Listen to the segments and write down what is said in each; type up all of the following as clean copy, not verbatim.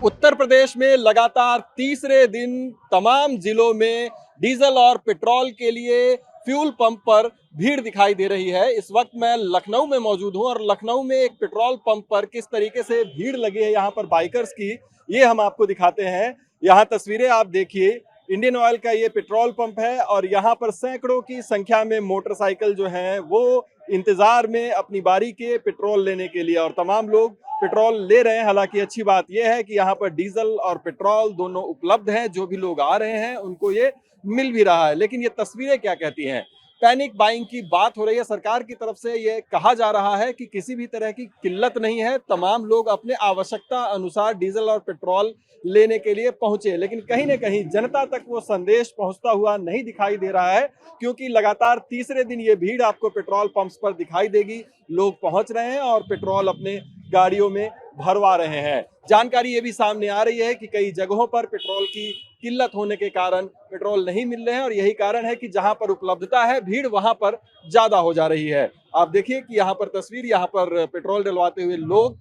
उत्तर प्रदेश में लगातार तीसरे दिन तमाम जिलों में डीजल और पेट्रोल के लिए फ्यूल पंप पर भीड़ दिखाई दे रही है। इस वक्त मैं लखनऊ में मौजूद हूं और लखनऊ में एक पेट्रोल पंप पर किस तरीके से भीड़ लगी है यहाँ पर बाइकर्स की, ये हम आपको दिखाते हैं। यहाँ तस्वीरें आप देखिए, इंडियन ऑयल का ये पेट्रोल पंप है और यहाँ पर सैकड़ों की संख्या में मोटरसाइकिल जो हैं वो इंतजार में अपनी बारी के पेट्रोल लेने के लिए, और तमाम लोग पेट्रोल ले रहे हैं। हालांकि अच्छी बात यह है कि यहाँ पर डीजल और पेट्रोल दोनों उपलब्ध हैं, जो भी लोग आ रहे हैं उनको ये मिल भी रहा है। लेकिन ये तस्वीरें क्या कहती हैं? पैनिक बाइंग की बात हो रही है। सरकार की तरफ से ये कहा जा रहा है कि किसी भी तरह की किल्लत नहीं है, तमाम लोग अपने आवश्यकता अनुसार डीजल और पेट्रोल लेने के लिए पहुंचे। लेकिन कहीं ना कहीं जनता तक वो संदेश पहुंचता हुआ नहीं दिखाई दे रहा है, क्योंकि लगातार तीसरे दिन ये भीड़ आपको पेट्रोल पंप्स पर दिखाई देगी। लोग पहुंच रहे हैं और पेट्रोल अपने गाड़ियों में भरवा रहे हैं। जानकारी ये भी सामने आ रही है कि कई जगहों पर पेट्रोल की किल्लत होने के कारण पेट्रोल नहीं मिल रहे हैं, और यही कारण है कि जहां पर उपलब्धता है भीड़ वहां पर ज्यादा हो जा रही है। आप देखिए कि यहाँ पर तस्वीर, यहाँ पर पेट्रोल डलवाते हुए लोग,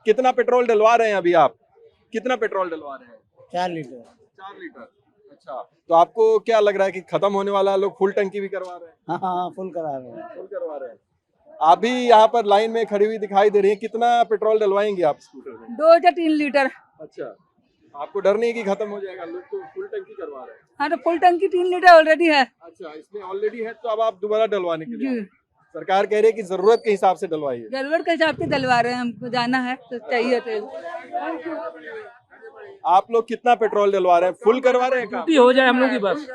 कितना पेट्रोल डलवा रहे हैं अभी आप? कितना पेट्रोल डलवा रहे हैं? 4 लीटर। 4 लीटर। अच्छा, तो आपको क्या लग रहा है कि खत्म होने वाला है? लोग फुल टंकी भी करवा रहे हैं? हाँ, फुल करा रहे हैं। फुल करवा रहे हैं। आप भी यहाँ पर लाइन में खड़ी हुई दिखाई दे रही है। कितना पेट्रोल डलवाएंगे आप स्कूटर में? 2 या 3 लीटर। अच्छा, आपको डर नहीं कि खत्म हो जाएगा? लोग तो फुल टंकी करवा रहे हैं। हाँ, तो फुल टंकी 3 लीटर ऑलरेडी है। अच्छा, इसमें ऑलरेडी है, तो अब आप दोबारा डलवाने के लिए? जी, सरकार कह रही है कि जरूरत के हिसाब से डलवाइए। जरूरत के हिसाब से डलवा रहे हैं, हमको जाना है तो चाहिए तेल। आप लोग कितना पेट्रोल डलवा रहे हैं? फुल करवा रहे हैं? काम हो जाए हम लोग की बस।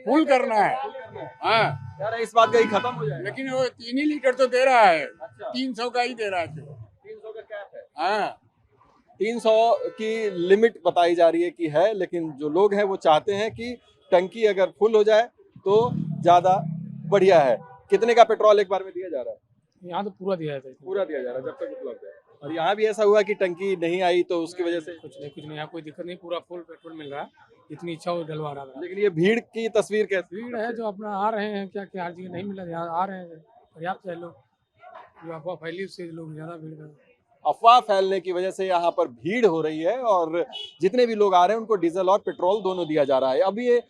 फुल करना है। हाँ, कह रहे हैं इस बात का ही खत्म हो जाएगा। लेकिन वो 3 ही लीटर तो दे रहा है। अच्छा। 300 का ही दे रहा है। 300 का कैप है। हाँ, 300 की लिमिट बताई जा रही है कि है, लेकिन जो लोग हैं वो चाहते हैं कि टंकी अगर फुल हो जाए तो ज्यादा बढ़िया है। कितने का पेट्रोल एक बार में दिया जा रहा है? यहाँ तो पूरा दिया है। पूरा दिया जा रहा है जब तक उपलब्ध है। और यहाँ भी ऐसा हुआ कि टंकी नहीं आई तो उसकी वजह से कुछ नहीं, यहाँ कोई दिक्कत नहीं, पूरा फुल पेट्रोल मिल रहा है, जितनी इच्छा हो डलवा रहा है। लेकिन ये भीड़ की तस्वीर कैसी? भीड़ है जो अपना आ रहे हैं, क्या क्या हर जगह नहीं मिल रहा, यहाँ आ रहे हैं पर्याप्त है। लोग जो अफवाह फैली उससे लोग ज्यादा भीड़ कर, अफवाह फैलने की वजह से यहाँ पर भीड़ हो रही है, और जितने भी लोग आ रहे हैं उनको डीजल और पेट्रोल दोनों दिया जा रहा है। अब ये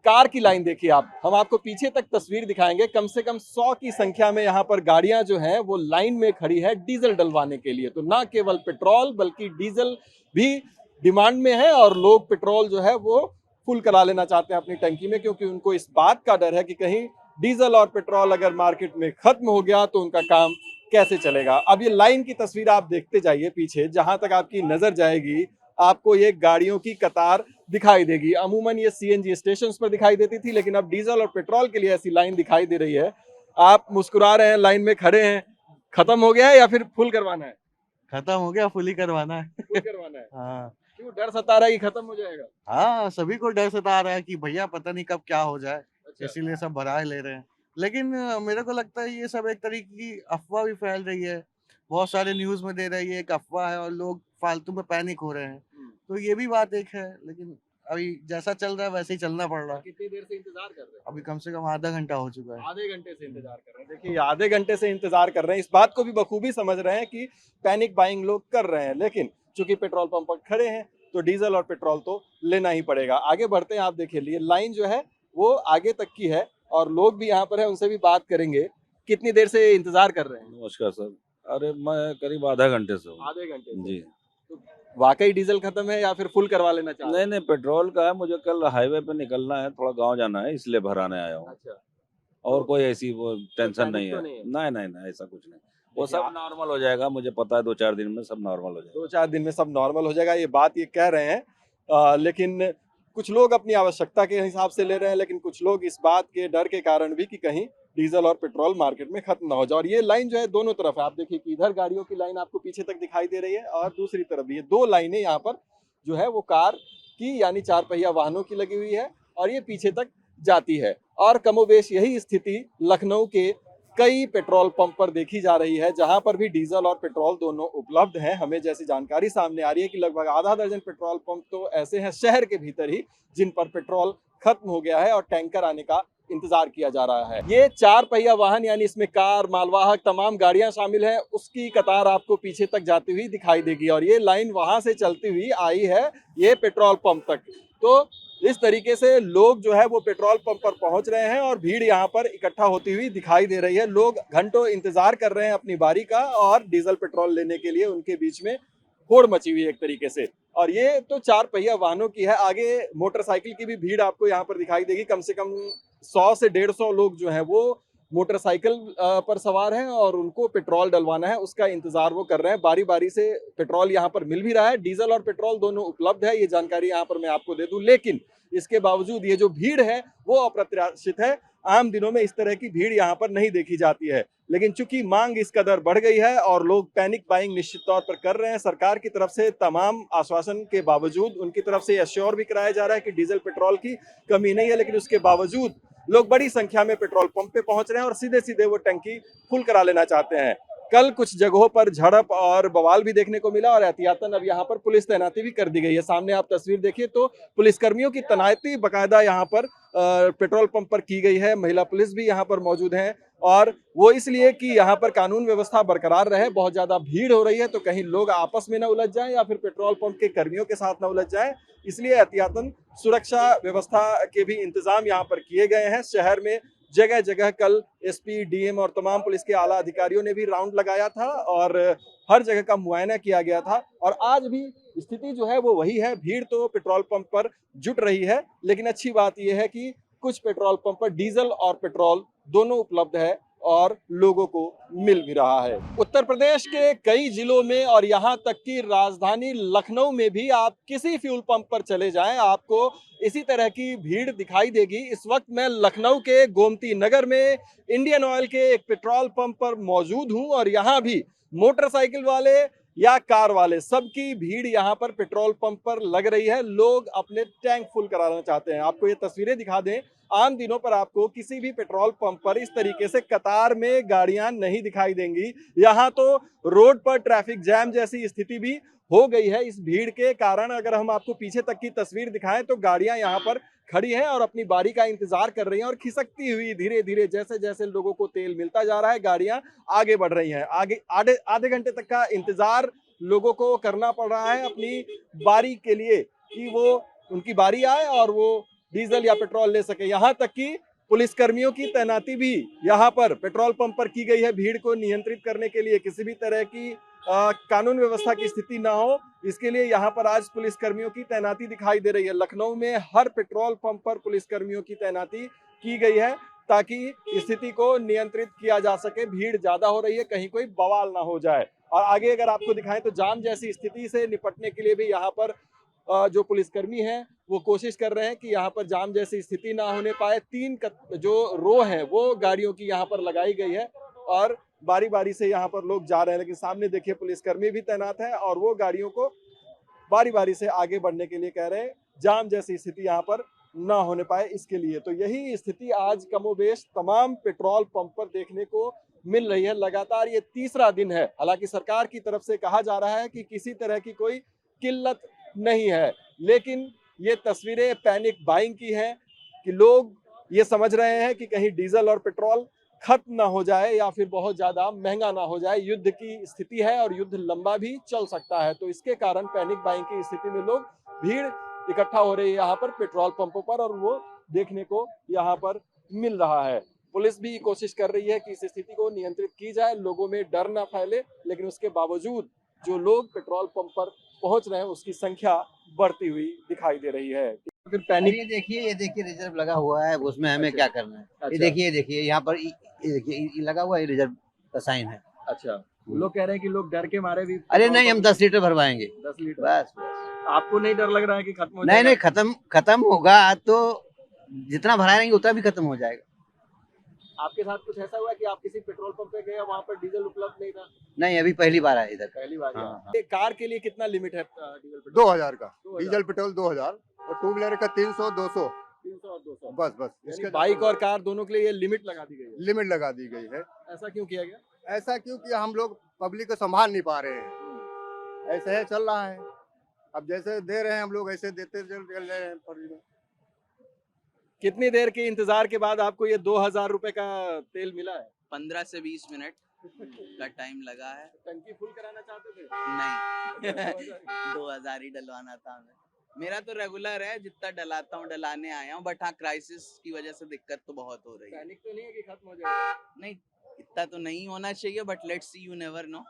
कार की लाइन देखिए आप, हम आपको पीछे तक तस्वीर दिखाएंगे। कम से कम 100 की संख्या में यहाँ पर गाड़ियां जो हैं वो लाइन में खड़ी है डीजल डलवाने के लिए। तो ना केवल पेट्रोल बल्कि डीजल भी डिमांड में है, और लोग पेट्रोल जो है वो फुल करा लेना चाहते हैं अपनी टंकी में, क्योंकि उनको इस बात का डर है कि कहीं डीजल और पेट्रोल अगर मार्केट में खत्म हो गया तो उनका काम कैसे चलेगा। अब ये लाइन की तस्वीर आप देखते जाइए पीछे, जहां तक आपकी नजर जाएगी आपको ये गाड़ियों की कतार दिखाई देगी। अमूमन ये सीएनजी स्टेशंस पर दिखाई देती थी, लेकिन अब डीजल और पेट्रोल के लिए ऐसी लाइन दिखाई दे रही है। आप मुस्कुरा रहे हैं, लाइन में खड़े हैं। खत्म हो गया है या फिर फुल करवाना है? खत्म हो गया, फुल ही करवाना है। फुल करवाना है। हाँ क्यों डर सता रहा है कि खत्म हो जाएगा? हाँ, सभी को डर सता रहा है कि भैया पता नहीं कब क्या हो जाए, अच्छा। इसीलिए सब भरा ले रहे हैं। लेकिन मेरे को लगता है ये सब एक तरीके की अफवाह भी फैल रही है, बहुत सारे न्यूज में दे रही है, एक अफवाह है और लोग फालतू में पैनिक हो रहे हैं। तो ये भी बात एक है, लेकिन अभी जैसा चल रहा है वैसे ही चलना पड़ रहा है। कितनी देर से इंतजार कर रहे हैं? अभी कम से कम आधा घंटा हो चुका है। आधे घंटे से इंतजार कर रहे हैं। देखिए, आधे घंटे से इंतजार कर रहे हैं, इस बात को भी बखूबी समझ रहे हैं कि पैनिक बाइंग लोग कर रहे हैं, लेकिन चूंकि पेट्रोल पंप पर खड़े हैं तो डीजल और पेट्रोल तो लेना ही पड़ेगा। आगे बढ़ते हैं, आप देखिए लिए लाइन जो है वो आगे तक की है, और लोग भी यहाँ पर है, उनसे भी बात करेंगे। कितनी देर से इंतजार कर रहे हैं? नमस्कार सर। अरे मैं करीब आधा घंटे से हूँ। आधे घंटे से। जी। तो वाकई डीजल खत्म है या फिर फुल करवा लेना चाहते हैं? नहीं पेट्रोल का है, मुझे कल हाईवे पे निकलना है, थोड़ा गांव जाना है, इसलिए भराने आया हूँ। अच्छा, और कोई ऐसी वो टेंशन पैनिक नहीं तो है। नहीं है? नहीं ऐसा कुछ नहीं, वो सब नॉर्मल हो जाएगा, मुझे पता है 2-4 दिन में सब नॉर्मल हो जाएगा। 2-4 दिन में सब नॉर्मल हो जाएगा, ये बात ये कह रहे हैं। लेकिन कुछ लोग अपनी आवश्यकता के हिसाब से ले रहे हैं, लेकिन कुछ लोग इस बात के डर के कारण भी कि कहीं डीजल और पेट्रोल मार्केट में खत्म ना हो जाए। और ये लाइन जो है दोनों तरफ है, आप देखिए कि इधर गाड़ियों की लाइन आपको पीछे तक दिखाई दे रही है, और दूसरी तरफ भी ये 2 लाइनें यहाँ पर जो है वो कार की यानी 4 पहिया वाहनों की लगी हुई है, और ये पीछे तक जाती है। और कमोबेश यही स्थिति लखनऊ के कई पेट्रोल पंप पर देखी जा रही है, जहां पर भी डीजल और पेट्रोल दोनों उपलब्ध हैं। हमें जैसी जानकारी सामने आ रही है कि लगभग आधा दर्जन पेट्रोल पंप तो ऐसे हैं शहर के भीतर ही जिन पर पेट्रोल खत्म हो गया है और टैंकर आने का इंतजार किया जा रहा है। ये 4 पहिया वाहन यानी इसमें कार, मालवाहक तमाम गाड़ियां शामिल हैं, उसकी कतार आपको पीछे तक जाती हुई दिखाई देगी और ये लाइन वहां से चलती हुई आई है ये पेट्रोल पंप तक। तो इस तरीके से लोग जो है वो पेट्रोल पंप पर पहुंच रहे हैं और भीड़ यहाँ पर इकट्ठा होती हुई दिखाई दे रही है। लोग घंटों इंतजार कर रहे हैं अपनी बारी का और डीजल पेट्रोल लेने के लिए उनके बीच में होड़ मची हुई है एक तरीके से। और ये तो 4 पहिया वाहनों की है, आगे मोटरसाइकिल की भी भीड़ आपको यहाँ पर दिखाई देगी। कम से कम 100 से 150 लोग जो हैं वो मोटरसाइकिल पर सवार हैं और उनको पेट्रोल डलवाना है, उसका इंतजार वो कर रहे हैं। बारी बारी से पेट्रोल यहाँ पर मिल भी रहा है, डीजल और पेट्रोल दोनों उपलब्ध है, ये जानकारी यहाँ पर मैं आपको दे दूं। लेकिन इसके बावजूद ये जो भीड़ है वो अप्रत्याशित है। आम दिनों में इस तरह की भीड़ यहाँ पर नहीं देखी जाती है, लेकिन चूंकि मांग इस कदर बढ़ गई है और लोग पैनिक बाइंग निश्चित तौर पर कर रहे हैं, सरकार की तरफ से तमाम आश्वासन के बावजूद उनकी तरफ से एश्योर भी कराया जा रहा है कि डीजल पेट्रोल की कमी नहीं है, लेकिन उसके बावजूद लोग बड़ी संख्या में पेट्रोल पंप पे पहुंच रहे हैं और सीधे सीधे वो टंकी फुल करा लेना चाहते हैं। कल कुछ जगहों पर झड़प और बवाल भी देखने को मिला और एहतियातन अब यहाँ पर पुलिस तैनाती भी कर दी गई है। सामने आप तस्वीर देखिए तो पुलिसकर्मियों की तैनाती बाकायदा यहाँ पर पेट्रोल पंप पर की गई है। महिला पुलिस भी यहाँ पर मौजूद है और वो इसलिए कि यहाँ पर कानून व्यवस्था बरकरार रहे। बहुत ज्यादा भीड़ हो रही है तो कहीं लोग आपस में न उलझ जाएं या फिर पेट्रोल पंप के कर्मियों के साथ न उलझ जाएं, इसलिए एहतियातन सुरक्षा व्यवस्था के भी इंतजाम यहाँ पर किए गए हैं। शहर में जगह जगह कल एसपी, डीएम और तमाम पुलिस के आला अधिकारियों ने भी राउंड लगाया था और हर जगह का मुआयना किया गया था और आज भी स्थिति जो है वो वही है। भीड़ तो पेट्रोल पंप पर जुट रही है, लेकिन अच्छी बात यह है कि कुछ पेट्रोल पंप पर डीजल और पेट्रोल दोनों उपलब्ध है और लोगों को मिल भी रहा है। उत्तर प्रदेश के कई जिलों में और यहाँ तक कि राजधानी लखनऊ में भी आप किसी फ्यूल पंप पर चले जाएं, आपको इसी तरह की भीड़ दिखाई देगी। इस वक्त मैं लखनऊ के गोमती नगर में इंडियन ऑयल के एक पेट्रोल पंप पर मौजूद हूं और यहाँ भी मोटरसाइकिल वाले या कार वाले सबकी भीड़ यहाँ पर पेट्रोल पंप पर लग रही है। लोग अपने टैंक फुल कराना चाहते हैं। आपको ये तस्वीरें दिखा दें, आम दिनों पर आपको किसी भी पेट्रोल पंप पर इस तरीके से कतार में गाड़ियां नहीं दिखाई देंगी। यहाँ तो रोड पर ट्रैफिक जैम जैसी स्थिति भी हो गई है इस भीड़ के कारण। अगर हम आपको पीछे तक की तस्वीर दिखाएं तो गाड़ियां यहाँ पर खड़ी हैं और अपनी बारी का इंतजार कर रही हैं और खिसकती हुई धीरे धीरे जैसे जैसे लोगों को तेल मिलता जा रहा है गाड़ियां आगे बढ़ रही हैं। आगे आधे घंटे तक का इंतजार लोगों को करना पड़ रहा है अपनी बारी के लिए कि वो उनकी बारी आए और वो डीजल या पेट्रोल ले सके। यहाँ तक कि पुलिसकर्मियों की तैनाती भी यहाँ पर पेट्रोल पंप पर की गई है भीड़ को नियंत्रित करने के लिए। किसी भी तरह की कानून व्यवस्था की स्थिति ना हो, इसके लिए यहाँ पर आज पुलिसकर्मियों की तैनाती दिखाई दे रही है। लखनऊ में हर पेट्रोल पंप पर पुलिसकर्मियों की तैनाती की गई है ताकि स्थिति को नियंत्रित किया जा सके। भीड़ ज्यादा हो रही है, कहीं कोई बवाल ना हो जाए। और आगे अगर आपको दिखाएं तो जाम जैसी स्थिति से निपटने के लिए भी यहाँ पर जो पुलिसकर्मी हैं वो कोशिश कर रहे हैं कि यहाँ पर जाम जैसी स्थिति ना होने पाए। 3 जो रो है वो गाड़ियों की यहाँ पर लगाई गई है और बारी बारी से यहाँ पर लोग जा रहे हैं, लेकिन सामने देखिए पुलिसकर्मी भी तैनात है और वो गाड़ियों को बारी बारी से आगे बढ़ने के लिए कह रहे हैं, जाम जैसी स्थिति यहाँ पर ना होने पाए इसके लिए। तो यही स्थिति आज कमोबेश तमाम पेट्रोल पंप पर देखने को मिल रही है। लगातार ये तीसरा दिन है। हालांकि सरकार की तरफ से कहा जा रहा है कि किसी तरह की कोई किल्लत नहीं है, लेकिन ये तस्वीरें पैनिक बाइंग की हैं कि लोग ये समझ रहे हैं कि कहीं डीजल और पेट्रोल खत्म ना हो जाए या फिर बहुत ज्यादा महंगा ना हो जाए। युद्ध की स्थिति है और युद्ध लंबा भी चल सकता है, तो इसके कारण पैनिक बाइंग की स्थिति में लोग भीड़ इकट्ठा हो रही है यहाँ पर पेट्रोल पंपों पर और वो देखने को यहाँ पर मिल रहा है। पुलिस भी कोशिश कर रही है कि इस स्थिति को नियंत्रित की जाए, लोगों में डर ना फैले, लेकिन उसके बावजूद जो लोग पेट्रोल पंप पर पहुंच रहे हैं उसकी संख्या बढ़ती हुई दिखाई दे रही है। फिर पैनिक ये देखिए रिजर्व लगा हुआ है, उसमें हमें क्या करना है। अच्छा। ये देखिए यहाँ पर ये लगा हुआ है, रिजर्व का साइन है। अच्छा, लोग कह रहे हैं कि लोग डर के मारे भी अरे नहीं, हम 10 लीटर भरवाएंगे 10 लीटर। बस। आपको नहीं डर लग रहा है कि खत्म हो नहीं जाएगा? नहीं, खत्म होगा तो जितना भराएंगे उतना भी खत्म हो जाएगा। आपके साथ कुछ ऐसा हुआ कि आप किसी पेट्रोल पंप पे गए वहाँ पर डीजल उपलब्ध नहीं था? नहीं, अभी पहली बार है इधर। पहली बार। हाँ। ये कार के लिए कितना लिमिट है डीजल पेट्रोल? 2000 का 2000। डीजल पेट्रोल 2000 और टू व्हीलर का 300 200 300 और 200। बस यानी इसके बाइक और कार दोनों के लिए ये लिमिट लगा दी गई है। लिमिट लगा दी गई है। ऐसा क्यों किया गया? ऐसा क्योंकि हम लोग पब्लिक को संभाल नहीं पा रहे हैं, ऐसे है चल रहा है। अब जैसे दे रहे हैं हम लोग ऐसे देते चल रहे हैं। कितनी देर के इंतजार के बाद आपको ये 2000 रुपए का तेल मिला है? 15 से 20 मिनट का टाइम लगा है। टंकी फुल कराना चाहते थे? नहीं 2000 ही डलवाना था हमें। मेरा तो रेगुलर है, जितना डलाता हूँ डलाने आया हूँ, बट हाँ क्राइसिस की वजह से दिक्कत तो बहुत हो रही है। पैनिक तो नहीं है कि खत्म हो जाएगा? नहीं, इतना तो नहीं होना चाहिए, but let's see, you never know.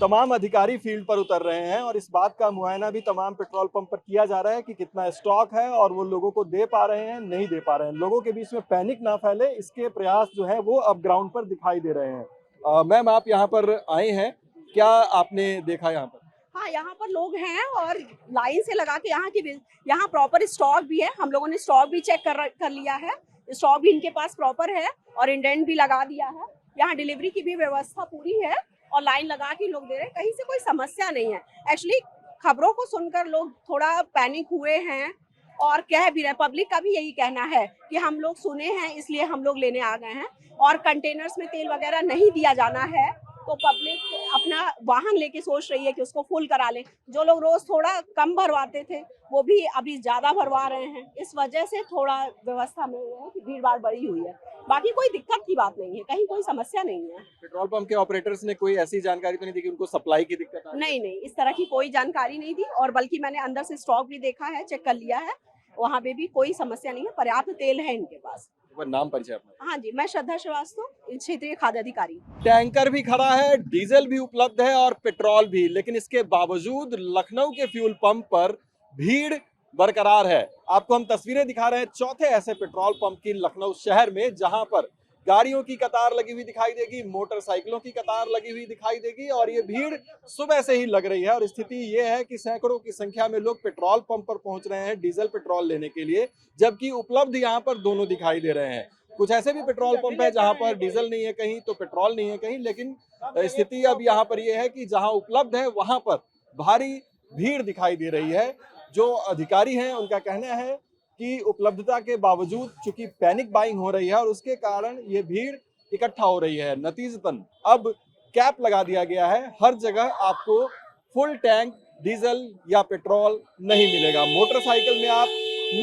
तमाम अधिकारी फील्ड पर उतर रहे हैं और इस बात का मुआयना भी तमाम पेट्रोल पंप पर किया जा रहा है कि कितना स्टॉक है और वो लोगों को दे पा रहे हैं, नहीं दे पा रहे हैं। लोगों के बीच में पैनिक ना फैले, इसके प्रयास जो है वो अब ग्राउंड पर दिखाई दे रहे हैं। मैम, आप यहाँ पर आए हैं, क्या आपने देखा यहाँ पर? हाँ, यहाँ पर लोग हैं और लाइन से लगा के यहाँ प्रॉपर स्टॉक भी है। हम लोगों ने स्टॉक भी चेक कर लिया है, स्टॉक भी इनके पास प्रॉपर है और इंडेंट भी लगा दिया है। यहाँ डिलीवरी की भी व्यवस्था पूरी है और लाइन लगा के लोग दे रहे हैं, कहीं से कोई समस्या नहीं है। एक्चुअली खबरों को सुनकर लोग थोड़ा पैनिक हुए हैं और कह भी रहे, पब्लिक का भी यही कहना है कि हम लोग सुने हैं इसलिए हम लोग लेने आ गए हैं और कंटेनर्स में तेल वगैरह नहीं दिया जाना है, तो पब्लिक अपना वाहन लेके सोच रही है कि उसको फुल करा लें। जो लोग रोज थोड़ा कम भरवाते थे वो भी अभी ज्यादा भरवा रहे हैं, इस वजह से थोड़ा व्यवस्था में है कि भीड़ भाड़ बढ़ी हुई है। बाकी कोई दिक्कत की बात नहीं है, कहीं कोई समस्या नहीं है। पेट्रोल पंप के ऑपरेटर्स ने कोई ऐसी जानकारी तो नहीं दी कि उनको सप्लाई की दिक्कत आ रही है? नहीं, इस तरह की कोई जानकारी नहीं दी और बल्कि मैंने अंदर से स्टॉक भी देखा है, चेक कर लिया है, वहाँ पे भी कोई समस्या नहीं है, पर्याप्त तेल है इनके पास। नाम परिचय अपना? हाँ जी, मैं श्रद्धा श्रीवास्तव, क्षेत्रीय खाद्य अधिकारी। टैंकर भी खड़ा है, डीजल भी उपलब्ध है और पेट्रोल भी, लेकिन इसके बावजूद लखनऊ के फ्यूल पंप पर भीड़ बरकरार है। आपको हम तस्वीरें दिखा रहे हैं चौथे ऐसे पेट्रोल पंप की लखनऊ शहर में, जहां पर गाड़ियों की कतार लगी हुई दिखाई देगी, मोटरसाइकिलों की कतार लगी हुई दिखाई देगी और ये भीड़ सुबह से ही लग रही है। और स्थिति ये है कि सैकड़ों की संख्या में लोग पेट्रोल पंप पर पहुंच रहे हैं डीजल पेट्रोल लेने के लिए, जबकि उपलब्ध यहाँ पर दोनों दिखाई दे रहे हैं। कुछ ऐसे भी पेट्रोल पंप है जहां पर डीजल नहीं है कहीं तो पेट्रोल नहीं है कहीं, लेकिन स्थिति अब यहाँ पर यह है कि जहां उपलब्ध है वहां पर भारी भीड़ दिखाई दे रही है। जो अधिकारी हैं उनका कहना है कि उपलब्धता के बावजूद चूंकि पैनिक बाइंग हो रही है और उसके कारण ये भीड़ इकट्ठा हो रही है। नतीजतन अब कैप लगा दिया गया है, हर जगह आपको फुल टैंक डीजल या पेट्रोल नहीं मिलेगा। मोटरसाइकिल में आप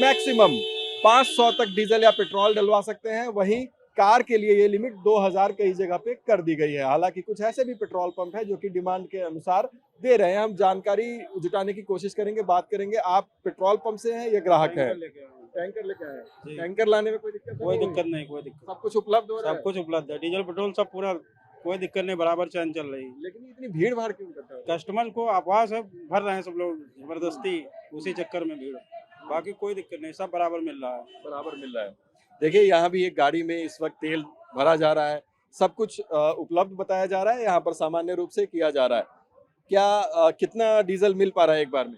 मैक्सिमम 500 तक डीजल या पेट्रोल डलवा सकते हैं, वहीं कार के लिए ये लिमिट 2000 कई जगह पे कर दी गई है। हालांकि कुछ ऐसे भी पेट्रोल पंप है जो कि डिमांड के अनुसार दे रहे हैं। हम जानकारी जुटाने की कोशिश करेंगे, बात करेंगे। आप पेट्रोल पंप से हैं या ग्राहक हैं? टैंकर लेके आए। टैंकर लाने में कोई दिक्कत? कोई दिक्कत नहीं, कोई दिक्कत। सब कुछ उपलब्ध हो रहा है? सब कुछ उपलब्ध है, डीजल पेट्रोल सब पूरा, कोई दिक्कत नहीं, बराबर चैन चल रही है। लेकिन इतनी भीड़ भाड़ क्यों करता है? कस्टमर को आवाज है, भर रहे हैं सब लोग जबरदस्ती, उसी चक्कर में भीड़। बाकी कोई दिक्कत नहीं, सब बराबर मिल रहा है। बराबर मिल रहा है। देखिए, यहाँ भी एक गाड़ी में इस वक्त तेल भरा जा रहा है, सब कुछ उपलब्ध बताया जा रहा है, यहाँ पर सामान्य रूप से किया जा रहा है। क्या कितना डीजल मिल पा रहा है एक बार में?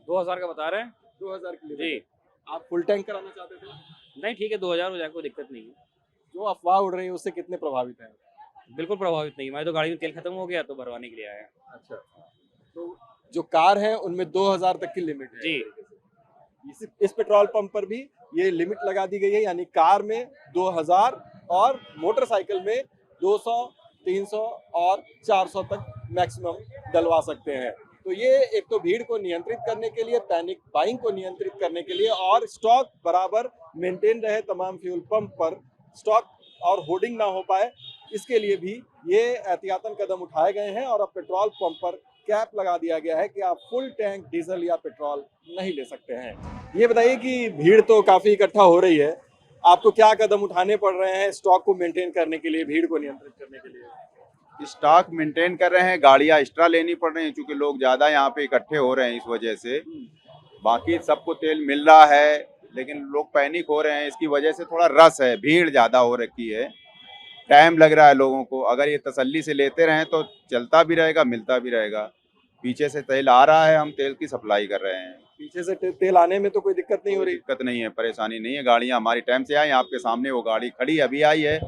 2000 का बता रहे हैं। 2000 के लिए जी। आप फुल टैंक कराना चाहते थे? नहीं, ठीक है, 2000 हो जाए, कोई दिक्कत नहीं है। जो अफवाह उड़ रही है उससे कितने प्रभावित हैं? बिल्कुल प्रभावित नहीं, हमारी तो गाड़ी में तेल खत्म हो गया तो भरवाने के लिए आए हैं। अच्छा, तो जो कार है उनमें 2000 तक की लिमिट है जी। इस पेट्रोल पंप पर भी ये लिमिट लगा दी गई है, यानी कार में 2000 और मोटरसाइकिल में 200, 300 और 400 तक मैक्सिमम डलवा सकते हैं। तो ये एक तो भीड़ को नियंत्रित करने के लिए, पैनिक बाइंग को नियंत्रित करने के लिए और स्टॉक बराबर मेंटेन रहे तमाम फ्यूल पंप पर, स्टॉक और होर्डिंग ना हो पाए, इसके लिए भी ये एहतियातन कदम उठाए गए हैं। और अब पेट्रोल पंप पर कैप लगा दिया गया है कि आप फुल टैंक डीजल या पेट्रोल नहीं ले सकते हैं। ये बताइए कि भीड़ तो काफी इकट्ठा हो रही है, आपको क्या कदम उठाने पड़ रहे हैं स्टॉक को मेंटेन करने के लिए, भीड़ को नियंत्रित करने के लिए? स्टॉक मेंटेन कर रहे हैं, गाड़ियां एक्स्ट्रा लेनी पड़ रही हैं क्योंकि लोग ज्यादा यहाँ पे इकट्ठे हो रहे हैं, इस वजह से। बाकी सबको तेल मिल रहा है, लेकिन लोग पैनिक हो रहे हैं, इसकी वजह से थोड़ा रश है, भीड़ ज्यादा हो रखी है, टाइम लग रहा है लोगों को। अगर ये तसल्ली से लेते रहें तो चलता भी रहेगा, मिलता भी रहेगा। पीछे से तेल आ रहा है, हम तेल की सप्लाई कर रहे हैं। पीछे से तेल आने में तो कोई दिक्कत नहीं हो रही? दिक्कत नहीं है, परेशानी नहीं है, गाड़ियां हमारी टाइम से आई, आपके सामने वो गाड़ी खड़ी अभी आई है,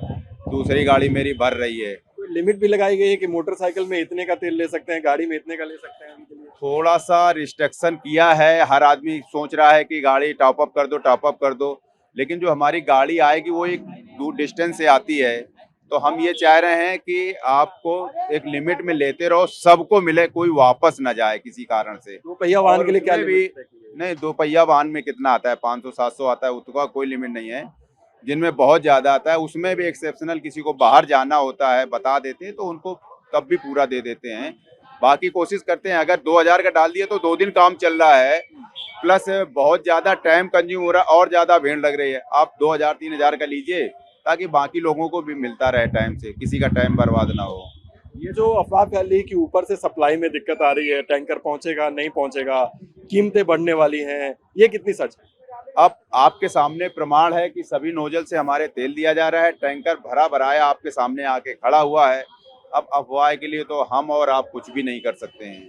दूसरी गाड़ी मेरी भर रही है। कोई लिमिट भी लगाई गई है कि मोटरसाइकिल में इतने का तेल ले सकते हैं, गाड़ी में इतने का ले सकते हैं? थोड़ा सा रिस्ट्रिक्शन किया है, हर आदमी सोच रहा है कि गाड़ी टॉप अप कर दो, टॉप अप कर दो, लेकिन जो हमारी गाड़ी आएगी वो एक दूर डिस्टेंस से आती है, तो हम ये चाह रहे हैं कि आपको एक लिमिट में लेते रहो, सबको मिले, कोई वापस ना जाए किसी कारण से। दो पहिया वाहन के लिए क्या भी नहीं, 2 पहिया वाहन में कितना आता है, 500-700 आता है, उसका कोई लिमिट नहीं है। जिनमें बहुत ज्यादा आता है उसमें भी एक्सेप्शनल किसी को बाहर जाना होता है, बता देते हैं तो उनको तब भी पूरा दे देते हैं। बाकी कोशिश करते हैं, अगर 2000 का डाल दिए तो 2 दिन काम चल रहा है, प्लस बहुत ज्यादा टाइम कंज्यूम हो रहा है और ज्यादा भीड़ लग रही है। आप 2000-3000 का लीजिए ताकि बाकी लोगों को भी मिलता रहे टाइम से, किसी का टाइम बर्बाद ना हो। ये जो अफवाह फैली कि ऊपर से सप्लाई में दिक्कत आ रही है, टैंकर पहुंचेगा नहीं पहुंचेगा, कीमतें बढ़ने वाली हैं, ये कितनी सच है? अब आपके सामने प्रमाण है कि सभी नोजल से हमारे तेल दिया जा रहा है, टैंकर भरा भराया आपके सामने आके खड़ा हुआ है। अब अफवाह के लिए तो हम और आप कुछ भी नहीं कर सकते हैं।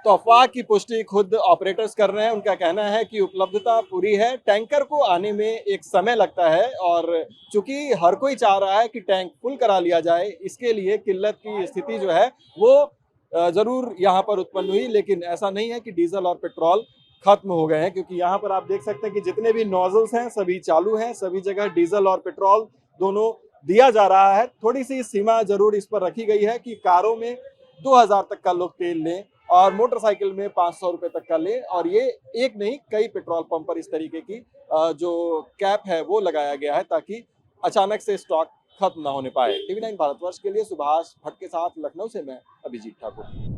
तो अफवाह की पुष्टि खुद ऑपरेटर्स कर रहे हैं। उनका कहना है कि उपलब्धता पूरी है, टैंकर को आने में एक समय लगता है और चूंकि हर कोई चाह रहा है कि टैंक फुल करा लिया जाए, इसके लिए किल्लत की स्थिति जो है वो जरूर यहाँ पर उत्पन्न हुई। लेकिन ऐसा नहीं है कि डीजल और पेट्रोल खत्म हो गए हैं, क्योंकि यहाँ पर आप देख सकते हैं कि जितने भी नोजल्स हैं सभी चालू हैं, सभी जगह डीजल और पेट्रोल दोनों दिया जा रहा है। थोड़ी सी सीमा जरूर इस पर रखी गई है कि कारों में 2000 तक का लोग तेल लें और मोटरसाइकिल में 500 रुपए तक का लें, और ये एक नहीं कई पेट्रोल पंप पर इस तरीके की जो कैप है वो लगाया गया है ताकि अचानक से स्टॉक खत्म ना होने पाए। TV9 भारतवर्ष के लिए सुभाष भट्ट के साथ लखनऊ से मैं अभिजीत ठाकुर।